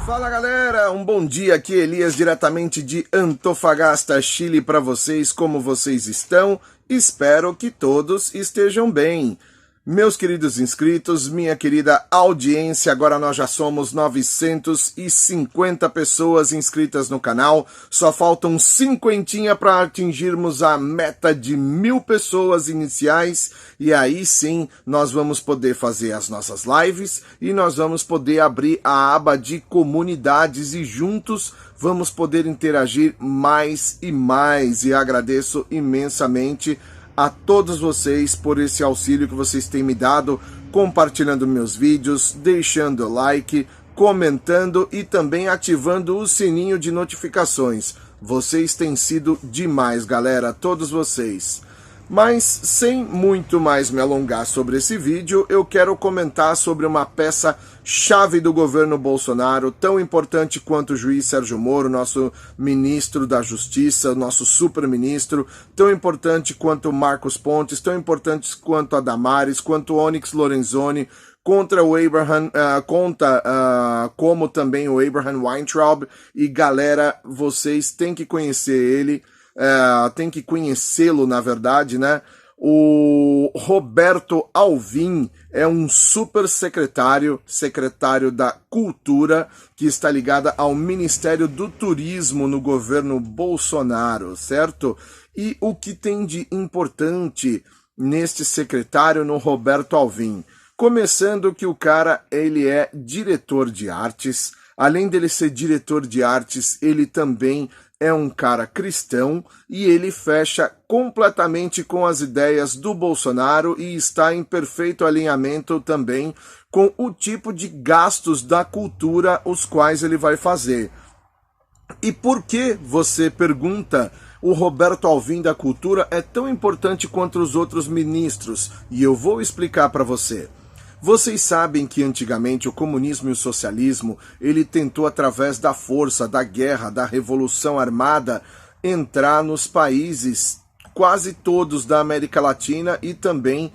Fala galera, um bom dia, aqui Elias diretamente de Antofagasta, Chile para vocês. Como vocês estão? Espero que todos estejam bem. Meus queridos inscritos, minha querida audiência, agora nós já somos 950 pessoas inscritas no canal, só faltam 50 para atingirmos a meta de 1000 pessoas iniciais, e aí sim nós vamos poder fazer as nossas lives e nós vamos poder abrir a aba de comunidades e juntos vamos poder interagir mais e mais, e agradeço imensamente a todos vocês por esse auxílio que vocês têm me dado, compartilhando meus vídeos, deixando like, comentando e também ativando o sininho de notificações. Vocês têm sido demais, galera, todos vocês. Mas, sem muito mais me alongar sobre esse vídeo, eu quero comentar sobre uma peça-chave do governo Bolsonaro, tão importante quanto o juiz Sérgio Moro, nosso ministro da Justiça, nosso super-ministro, tão importante quanto Marcos Pontes, tão importante quanto a Damares, quanto Onyx Lorenzoni, contra o Abraham, como também o Abraham Weintraub. E galera, vocês têm que conhecer ele, tem que conhecê-lo, na verdade, né? O Roberto Alvim é um super secretário da Cultura, que está ligada ao Ministério do Turismo no governo Bolsonaro, certo? E o que tem de importante neste secretário, no Roberto Alvim? Começando que o cara, ele é diretor de artes. Além dele ser diretor de artes, ele também é um cara cristão e ele fecha completamente com as ideias do Bolsonaro e está em perfeito alinhamento também com o tipo de gastos da cultura os quais ele vai fazer. E por que, você pergunta, o Roberto Alvim da Cultura é tão importante quanto os outros ministros? E eu vou explicar para você. Vocês sabem que antigamente o comunismo e o socialismo, ele tentou através da força, da guerra, da revolução armada, entrar nos países quase todos da América Latina e também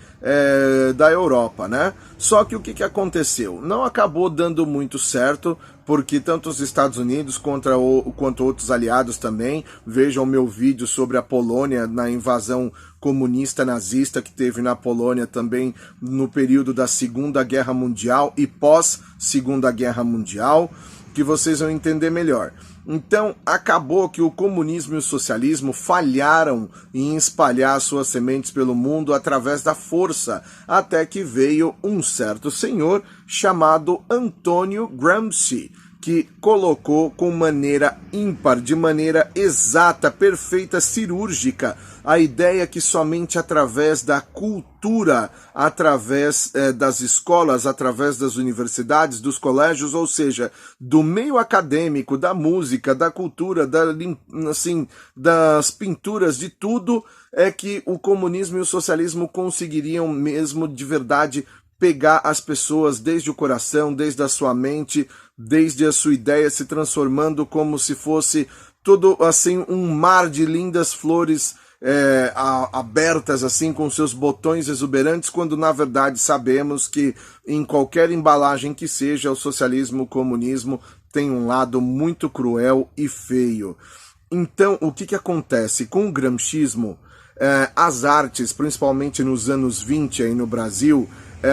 da Europa, né? Só que o que aconteceu? Não acabou dando muito certo, porque tanto os Estados Unidos quanto outros aliados também, vejam meu vídeo sobre a Polônia, na invasão comunista nazista que teve na Polônia também no período da Segunda Guerra Mundial e pós-Segunda Guerra Mundial, que vocês vão entender melhor. Então, acabou que o comunismo e o socialismo falharam em espalhar suas sementes pelo mundo através da força, até que veio um certo senhor chamado Antônio Gramsci, que colocou com maneira ímpar, de maneira exata, perfeita, cirúrgica, a ideia que somente através da cultura, através das escolas, através das universidades, dos colégios, ou seja, do meio acadêmico, da música, da cultura, das pinturas, de tudo, é que o comunismo e o socialismo conseguiriam mesmo de verdade pegar as pessoas desde o coração, desde a sua mente, desde a sua ideia, se transformando como se fosse todo assim um mar de lindas flores abertas assim com seus botões exuberantes, quando na verdade sabemos que em qualquer embalagem que seja, o socialismo, o comunismo tem um lado muito cruel e feio. Então, o que acontece com o gramscismo? As artes, principalmente nos anos 20 aí no Brasil,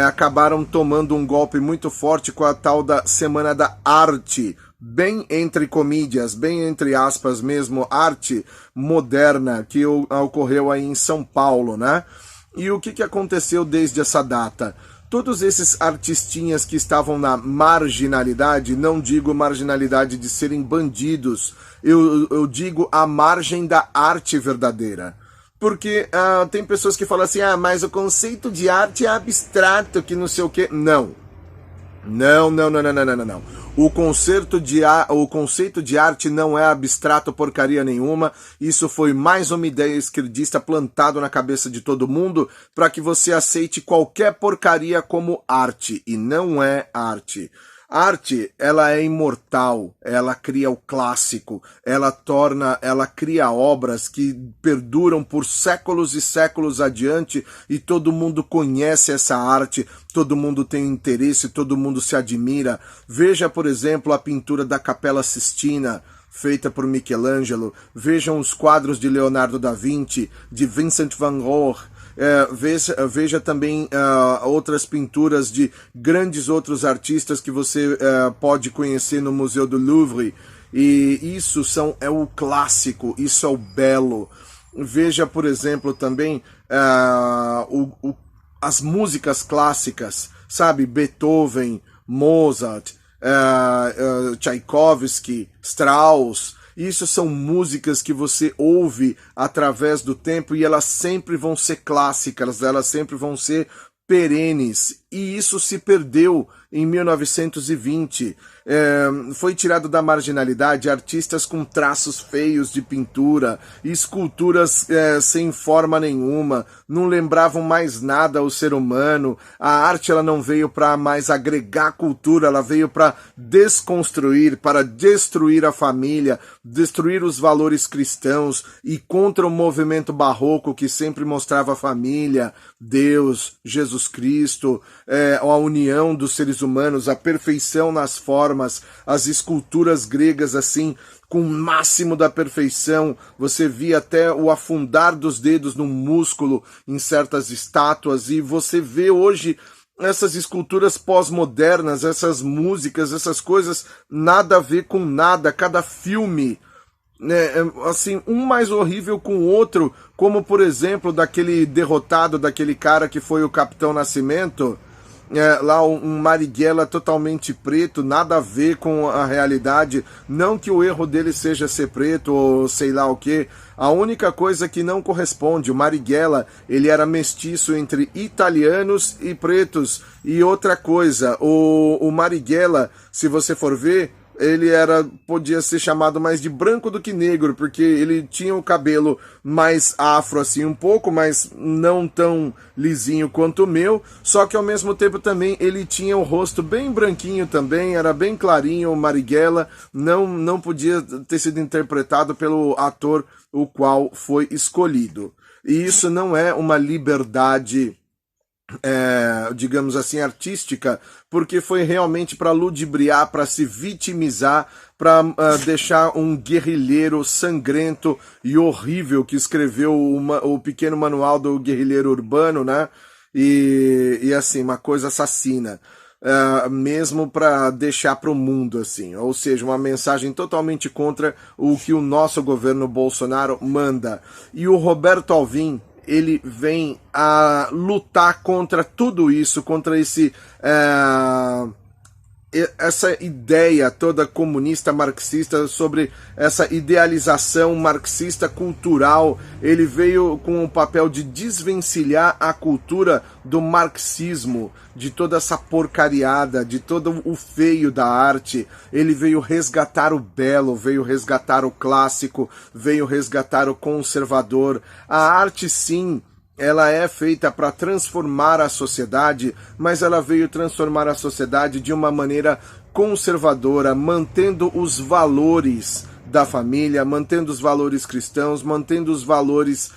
acabaram tomando um golpe muito forte com a tal da Semana da Arte, bem entre comillas, bem entre aspas mesmo, arte moderna, que ocorreu aí em São Paulo, né? E o que aconteceu desde essa data? Todos esses artistinhas que estavam na marginalidade, não digo marginalidade de serem bandidos, eu digo a margem da arte verdadeira. Porque tem pessoas que falam assim, mas o conceito de arte é abstrato, que não sei o quê. Não. Não. O conceito de arte não é abstrato porcaria nenhuma. Isso foi mais uma ideia esquerdista plantado na cabeça de todo mundo para que você aceite qualquer porcaria como arte. E não é arte. Arte, ela é imortal, ela cria o clássico, ela cria obras que perduram por séculos e séculos adiante e todo mundo conhece essa arte, todo mundo tem interesse, todo mundo se admira. Veja, por exemplo, a pintura da Capela Sistina, feita por Michelangelo. Vejam os quadros de Leonardo da Vinci, de Vincent van Gogh. Veja também outras pinturas de grandes outros artistas que você pode conhecer no Museu do Louvre. E isso é o clássico, isso é o belo. Veja, por exemplo, também as músicas clássicas, sabe? Beethoven, Mozart, Tchaikovsky, Strauss. Isso são músicas que você ouve através do tempo e elas sempre vão ser clássicas, elas sempre vão ser perenes. E isso se perdeu em 1920. Foi tirado da marginalidade artistas com traços feios de pintura, esculturas sem forma nenhuma, não lembravam mais nada ao ser humano. A arte ela não veio para mais agregar cultura, ela veio para desconstruir, para destruir a família, destruir os valores cristãos e contra o movimento barroco que sempre mostrava a família, Deus, Jesus Cristo, a união dos seres humanos, a perfeição nas formas, as esculturas gregas assim, com o máximo da perfeição, você via até o afundar dos dedos no músculo em certas estátuas, e você vê hoje essas esculturas pós-modernas, essas músicas, essas coisas, nada a ver com nada, cada filme, né, assim, um mais horrível com o outro, como por exemplo daquele derrotado, daquele cara que foi o Capitão Nascimento, lá um Marighella totalmente preto, nada a ver com a realidade. Não que o erro dele seja ser preto ou sei lá o que. A única coisa que não corresponde, o Marighella, ele era mestiço entre italianos e pretos. E outra coisa, o Marighella, se você for ver, ele podia ser chamado mais de branco do que negro, porque ele tinha o cabelo mais afro assim um pouco, mas não tão lisinho quanto o meu, só que ao mesmo tempo também ele tinha o rosto bem branquinho também, era bem clarinho. O Marighella não podia ter sido interpretado pelo ator o qual foi escolhido. E isso não é uma liberdade, digamos assim, artística, porque foi realmente para ludibriar, para se vitimizar, para deixar um guerrilheiro sangrento e horrível que escreveu o pequeno manual do guerrilheiro urbano, né? E assim, uma coisa assassina. Mesmo para deixar para o mundo, assim, ou seja, uma mensagem totalmente contra o que o nosso governo Bolsonaro manda. E o Roberto Alvim, ele vem a lutar contra tudo isso, contra essa ideia toda comunista, marxista, sobre essa idealização marxista cultural. Ele veio com o papel de desvencilhar a cultura do marxismo, de toda essa porcariada, de todo o feio da arte. Ele veio resgatar o belo, veio resgatar o clássico, veio resgatar o conservador. A arte, sim, ela é feita para transformar a sociedade, mas ela veio transformar a sociedade de uma maneira conservadora, mantendo os valores da família, mantendo os valores cristãos, mantendo os valores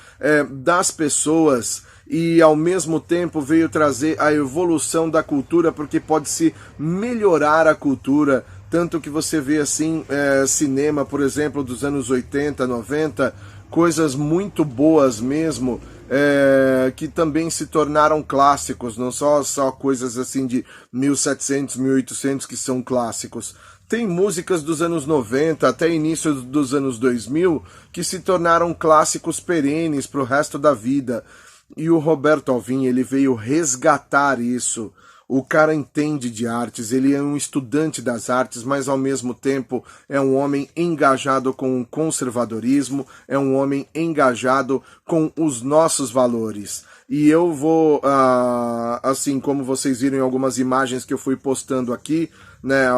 das pessoas, e ao mesmo tempo veio trazer a evolução da cultura, porque pode-se melhorar a cultura. Tanto que você vê assim, cinema, por exemplo, dos anos 80, 90, coisas muito boas mesmo, que também se tornaram clássicos, não só coisas assim de 1700, 1800 que são clássicos. Tem músicas dos anos 90 até início dos anos 2000 que se tornaram clássicos perenes para o resto da vida. E o Roberto Alvim, ele veio resgatar isso. O cara entende de artes, ele é um estudante das artes, mas ao mesmo tempo é um homem engajado com o conservadorismo, é um homem engajado com os nossos valores. E eu vou, assim como vocês viram em algumas imagens que eu fui postando aqui, né,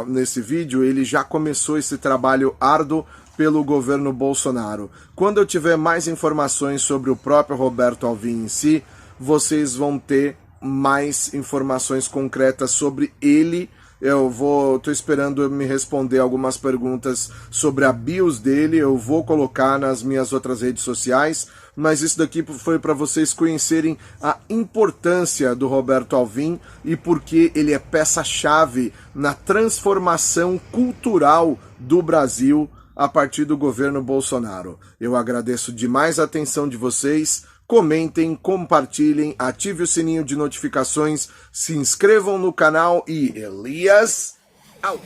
nesse vídeo, ele já começou esse trabalho árduo pelo governo Bolsonaro. Quando eu tiver mais informações sobre o próprio Roberto Alvim em si, vocês vão ter mais informações concretas sobre ele Tô esperando me responder algumas perguntas sobre a BIOS dele, eu vou colocar nas minhas outras redes sociais, mas isso daqui foi para vocês conhecerem a importância do Roberto Alvim e porque ele é peça-chave na transformação cultural do Brasil a partir do governo Bolsonaro. Eu agradeço demais a atenção de vocês. Comentem, compartilhem, ative o sininho de notificações, se inscrevam no canal e Elias out!